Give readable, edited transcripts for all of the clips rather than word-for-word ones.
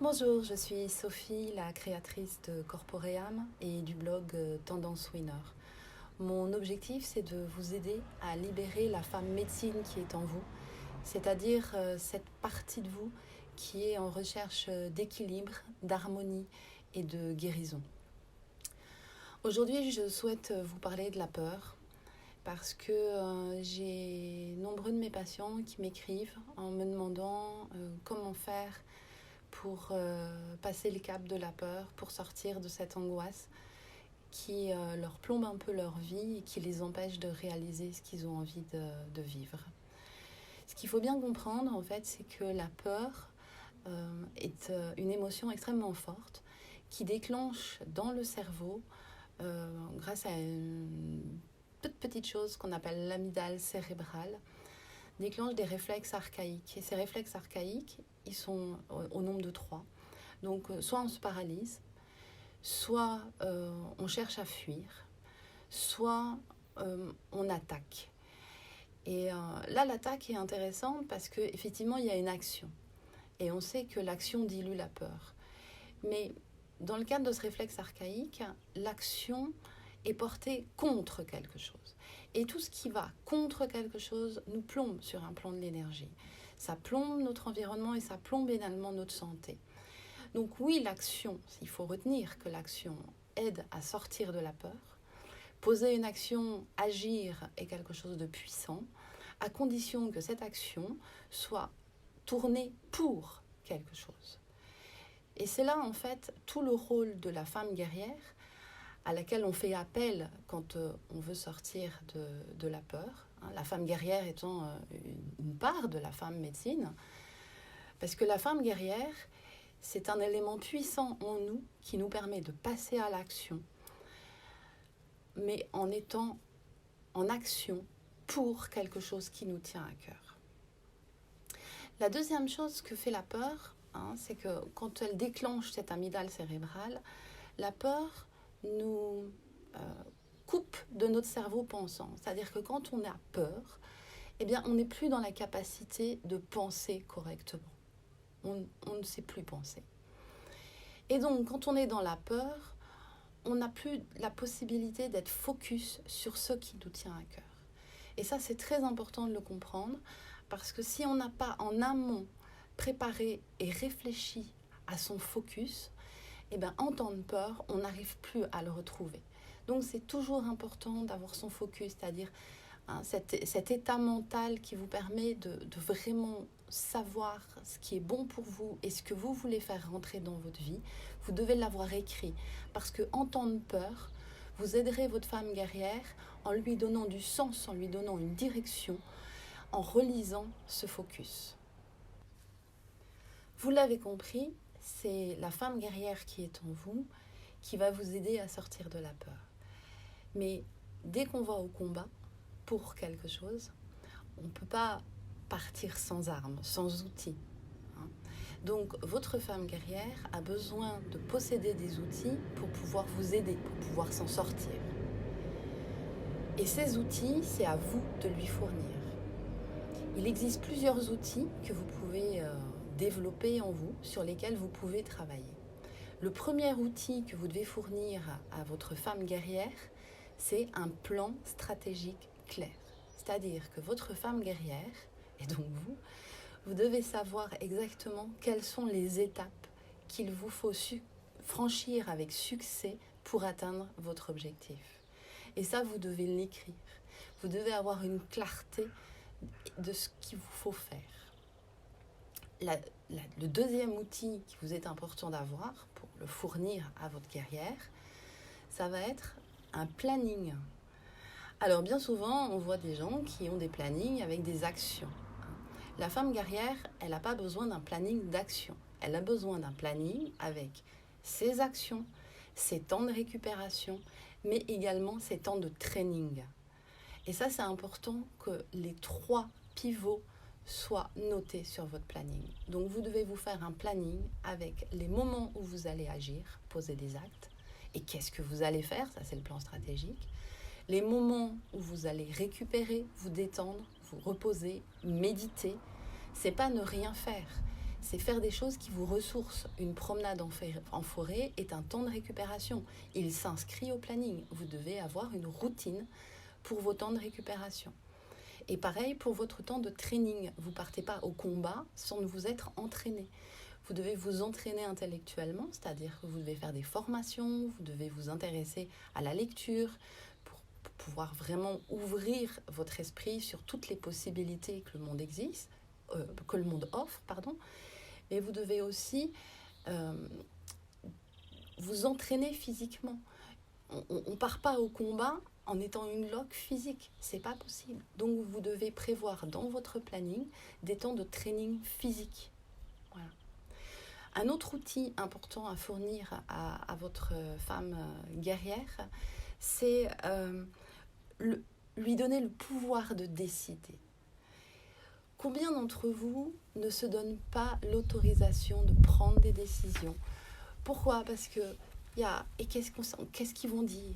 Bonjour, je suis Sophie, la créatrice de Corpoream et du blog Tendance Winner. Mon objectif, c'est de vous aider à libérer la femme médecine qui est en vous, c'est-à-dire cette partie de vous qui est en recherche d'équilibre, d'harmonie et de guérison. Aujourd'hui, je souhaite vous parler de la peur parce que j'ai nombreux de mes patients qui m'écrivent en me demandant comment faire pour passer le cap de la peur, pour sortir de cette angoisse qui leur plombe un peu leur vie et qui les empêche de réaliser ce qu'ils ont envie de vivre. Ce qu'il faut bien comprendre, en fait, c'est que la peur est une émotion extrêmement forte qui déclenche dans le cerveau, grâce à une toute petite chose qu'on appelle l'amygdale cérébrale, déclenche des réflexes archaïques. Et ces réflexes archaïques, ils sont au nombre de 3. Donc, soit on se paralyse, soit on cherche à fuir, soit on attaque. Et là, l'attaque est intéressante parce qu'effectivement, il y a une action. Et on sait que l'action dilue la peur. Mais dans le cadre de ce réflexe archaïque, l'action est portée contre quelque chose. Et tout ce qui va contre quelque chose nous plombe sur un plan de l'énergie. Ça plombe notre environnement et ça plombe également notre santé. Donc oui, l'action, il faut retenir que l'action aide à sortir de la peur. Poser une action, agir est quelque chose de puissant, à condition que cette action soit tournée pour quelque chose. Et c'est là, en fait, tout le rôle de la femme guerrière, à laquelle on fait appel quand on veut sortir de la peur. La femme guerrière étant une part de la femme médecine. Parce que la femme guerrière, c'est un élément puissant en nous qui nous permet de passer à l'action, mais en étant en action pour quelque chose qui nous tient à cœur. La deuxième chose que fait la peur, c'est que quand elle déclenche cette amygdale cérébrale, la peur nous coupe de notre cerveau pensant. C'est-à-dire que quand on a peur, eh bien, on n'est plus dans la capacité de penser correctement. On ne sait plus penser. Et donc, quand on est dans la peur, on n'a plus la possibilité d'être focus sur ce qui nous tient à cœur. Et ça, c'est très important de le comprendre, parce que si on n'a pas en amont préparé et réfléchi à son focus, eh bien, en temps de peur, on n'arrive plus à le retrouver. Donc, c'est toujours important d'avoir son focus, c'est-à-dire cet état mental qui vous permet de vraiment savoir ce qui est bon pour vous et ce que vous voulez faire rentrer dans votre vie. Vous devez l'avoir écrit, parce qu'en temps de peur, vous aiderez votre femme guerrière en lui donnant du sens, en lui donnant une direction, en relisant ce focus. Vous l'avez compris, c'est la femme guerrière qui est en vous qui va vous aider à sortir de la peur. Mais dès qu'on va au combat pour quelque chose, on ne peut pas partir sans armes, sans outils. Donc votre femme guerrière a besoin de posséder des outils pour pouvoir vous aider, pour pouvoir s'en sortir. Et ces outils, c'est à vous de lui fournir. Il existe plusieurs outils que vous pouvez développer en vous, sur lesquels vous pouvez travailler. Le premier outil que vous devez fournir à votre femme guerrière, c'est un plan stratégique clair. C'est-à-dire que votre femme guerrière, et donc vous devez savoir exactement quelles sont les étapes qu'il vous faut franchir avec succès pour atteindre votre objectif. Et ça, vous devez l'écrire. Vous devez avoir une clarté de ce qu'il vous faut faire. Le deuxième outil qui vous est important d'avoir pour le fournir à votre guerrière, ça va être un planning. Alors bien souvent, on voit des gens qui ont des plannings avec des actions. La femme guerrière, elle n'a pas besoin d'un planning d'action. Elle a besoin d'un planning avec ses actions, ses temps de récupération, mais également ses temps de training. Et ça, c'est important que les 3 pivots soient notés sur votre planning. Donc, vous devez vous faire un planning avec les moments où vous allez agir, poser des actes. Et qu'est-ce que vous allez faire? Ça, c'est le plan stratégique. Les moments où vous allez récupérer, vous détendre, vous reposer, méditer. C'est pas ne rien faire. c'est faire des choses qui vous ressourcent. Une promenade en forêt est un temps de récupération. Il s'inscrit au planning. Vous devez avoir une routine pour vos temps de récupération. Et pareil pour votre temps de training. Vous ne partez pas au combat sans vous être entraîné. Vous devez vous entraîner intellectuellement, c'est-à-dire que vous devez faire des formations, vous devez vous intéresser à la lecture pour pouvoir vraiment ouvrir votre esprit sur toutes les possibilités que le monde que le monde offre, pardon. Mais vous devez aussi vous entraîner physiquement. On ne part pas au combat en étant une loque physique, c'est pas possible. Donc vous devez prévoir dans votre planning des temps de training physique. Voilà. Un autre outil important à fournir à votre femme guerrière, c'est lui donner le pouvoir de décider. Combien d'entre vous ne se donnent pas l'autorisation de prendre des décisions? Pourquoi? Parce que qu'est-ce qu'ils vont dire?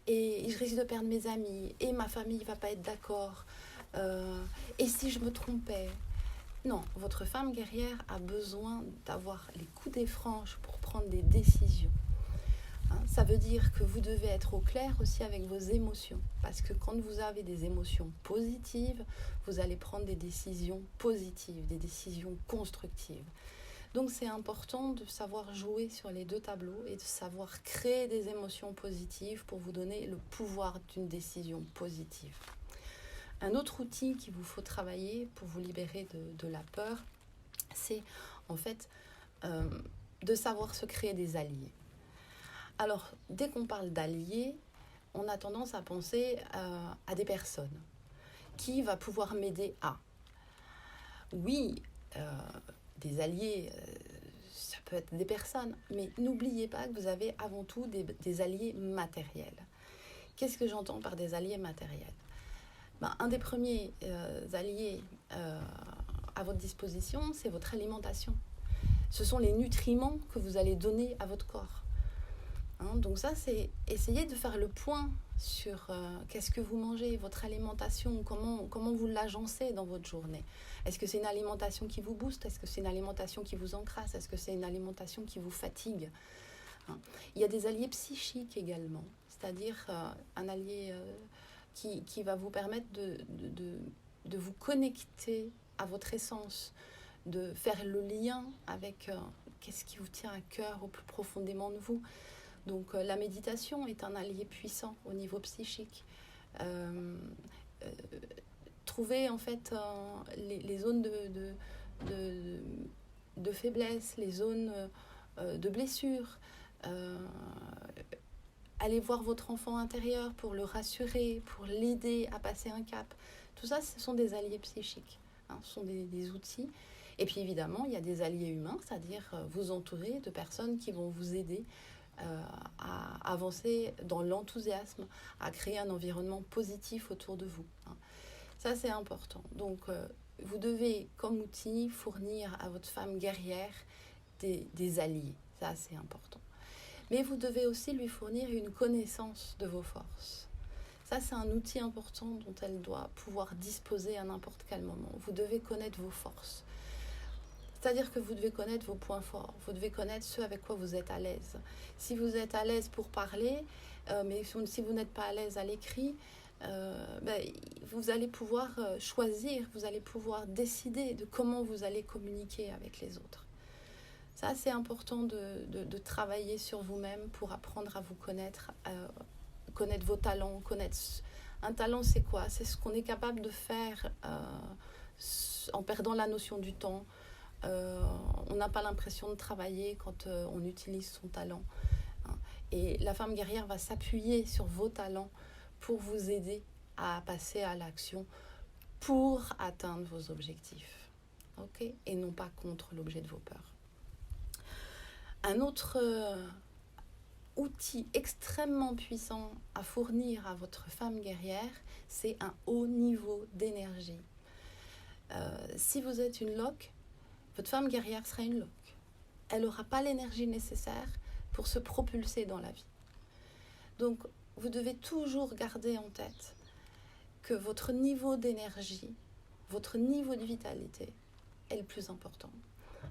Et je risque de perdre mes amis, et ma famille ne va pas être d'accord. Et si je me trompais? Non, votre femme guerrière a besoin d'avoir les coudées franches pour prendre des décisions. Ça veut dire que vous devez être au clair aussi avec vos émotions. Parce que quand vous avez des émotions positives, vous allez prendre des décisions positives, des décisions constructives. Donc c'est important de savoir jouer sur les deux tableaux et de savoir créer des émotions positives pour vous donner le pouvoir d'une décision positive. Un autre outil qu'il vous faut travailler pour vous libérer de la peur, c'est en fait de savoir se créer des alliés. Alors, dès qu'on parle d'alliés, on a tendance à penser à des personnes. Qui va pouvoir m'aider à? Oui, des alliés, ça peut être des personnes, mais n'oubliez pas que vous avez avant tout des alliés matériels. Qu'est-ce que j'entends par des alliés matériels? Un des premiers alliés à votre disposition, c'est votre alimentation. Ce sont les nutriments que vous allez donner à votre corps. Donc ça, c'est essayer de faire le point sur qu'est-ce que vous mangez, votre alimentation, comment vous l'agencez dans votre journée. Est-ce que c'est une alimentation qui vous booste? Est-ce que c'est une alimentation qui vous encrasse? Est-ce que c'est une alimentation qui vous fatigue? Il y a des alliés psychiques également, c'est-à-dire un allié qui va vous permettre de vous connecter à votre essence, de faire le lien avec qu'est-ce qui vous tient à cœur au plus profondément de vous. Donc la méditation est un allié puissant au niveau psychique. Trouver en fait les zones de faiblesse, les zones de blessure. Allez voir votre enfant intérieur pour le rassurer, pour l'aider à passer un cap. Tout ça, ce sont des alliés psychiques. Ce sont des outils. Et puis évidemment, il y a des alliés humains, c'est-à-dire vous entourer de personnes qui vont vous aider à avancer dans l'enthousiasme, à créer un environnement positif autour de vous. Ça, c'est important. Donc, vous devez, comme outil, fournir à votre femme guerrière des alliés. Ça, c'est important. Mais vous devez aussi lui fournir une connaissance de vos forces. Ça, c'est un outil important dont elle doit pouvoir disposer à n'importe quel moment. Vous devez connaître vos forces. C'est-à-dire que vous devez connaître vos points forts, vous devez connaître ce avec quoi vous êtes à l'aise. Si vous êtes à l'aise pour parler, mais si vous n'êtes pas à l'aise à l'écrit, vous allez pouvoir choisir, vous allez pouvoir décider de comment vous allez communiquer avec les autres. Ça, c'est important de travailler sur vous-même pour apprendre à vous connaître, connaître vos talents, connaître... Un talent, c'est quoi? C'est ce qu'on est capable de faire en perdant la notion du temps. On n'a pas l'impression de travailler quand on utilise son talent. Et la femme guerrière va s'appuyer sur vos talents pour vous aider à passer à l'action pour atteindre vos objectifs. Okay? Et non pas contre l'objet de vos peurs. Un autre outil extrêmement puissant à fournir à votre femme guerrière, c'est un haut niveau d'énergie. Si vous êtes une loque, votre femme guerrière sera une loque. Elle n'aura pas l'énergie nécessaire pour se propulser dans la vie. Donc, vous devez toujours garder en tête que votre niveau d'énergie, votre niveau de vitalité est le plus important.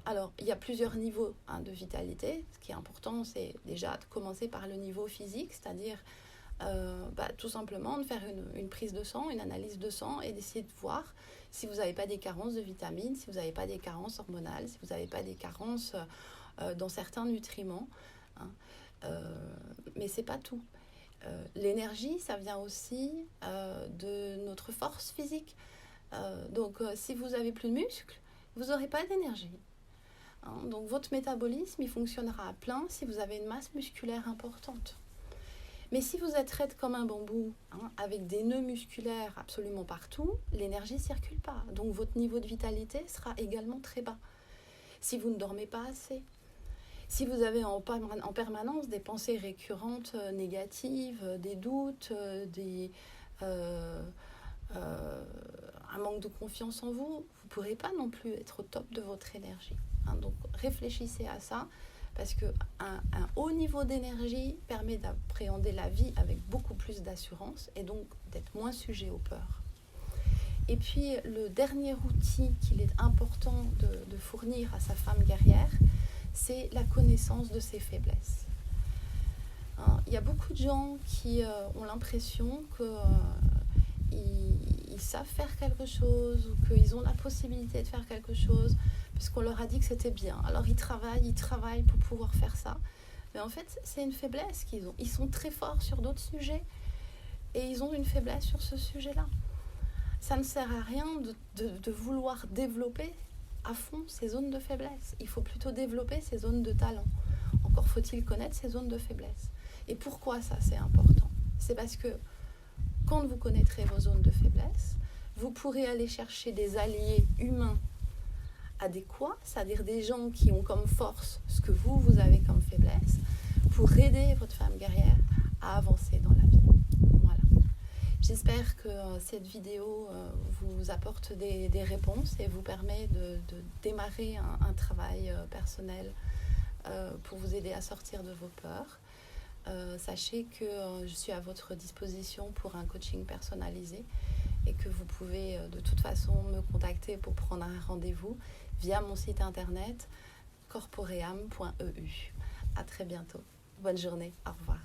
Alors, il y a plusieurs niveaux de vitalité. Ce qui est important, c'est déjà de commencer par le niveau physique, c'est-à-dire tout simplement de faire une prise de sang, une analyse de sang et d'essayer de voir si vous n'avez pas des carences de vitamines, si vous n'avez pas des carences hormonales, si vous n'avez pas des carences dans certains nutriments. Mais ce n'est pas tout. L'énergie, ça vient aussi de notre force physique. Donc, si vous n'avez plus de muscles, vous n'aurez pas d'énergie. Donc, votre métabolisme, il fonctionnera à plein si vous avez une masse musculaire importante. Mais si vous êtes raide comme un bambou, avec des nœuds musculaires absolument partout, l'énergie ne circule pas. Donc, votre niveau de vitalité sera également très bas. Si vous ne dormez pas assez, si vous avez en permanence des pensées récurrentes négatives, des doutes, un manque de confiance en vous, vous ne pourrez pas non plus être au top de votre énergie. Donc réfléchissez à ça, parce qu'un haut niveau d'énergie permet d'appréhender la vie avec beaucoup plus d'assurance et donc d'être moins sujet aux peurs. Et puis le dernier outil qu'il est important de fournir à sa femme guerrière, c'est la connaissance de ses faiblesses. Il y a beaucoup de gens qui ont l'impression qu'ils savent faire quelque chose ou qu'ils ont la possibilité de faire quelque chose parce qu'on leur a dit que c'était bien. Alors ils travaillent pour pouvoir faire ça. Mais en fait, c'est une faiblesse qu'ils ont. Ils sont très forts sur d'autres sujets et ils ont une faiblesse sur ce sujet-là. Ça ne sert à rien de vouloir développer à fond ces zones de faiblesse. Il faut plutôt développer ces zones de talent. Encore faut-il connaître ces zones de faiblesse. Et pourquoi ça, c'est important ? C'est parce que quand vous connaîtrez vos zones de faiblesse, vous pourrez aller chercher des alliés humains adéquats, c'est-à-dire des gens qui ont comme force ce que vous avez comme faiblesse, pour aider votre femme guerrière à avancer dans la vie. Voilà. J'espère que cette vidéo vous apporte des réponses et vous permet de démarrer un travail personnel pour vous aider à sortir de vos peurs. Sachez que je suis à votre disposition pour un coaching personnalisé et que vous pouvez de toute façon me contacter pour prendre un rendez-vous via mon site internet corpoream.eu. À très bientôt. Bonne journée. Au revoir.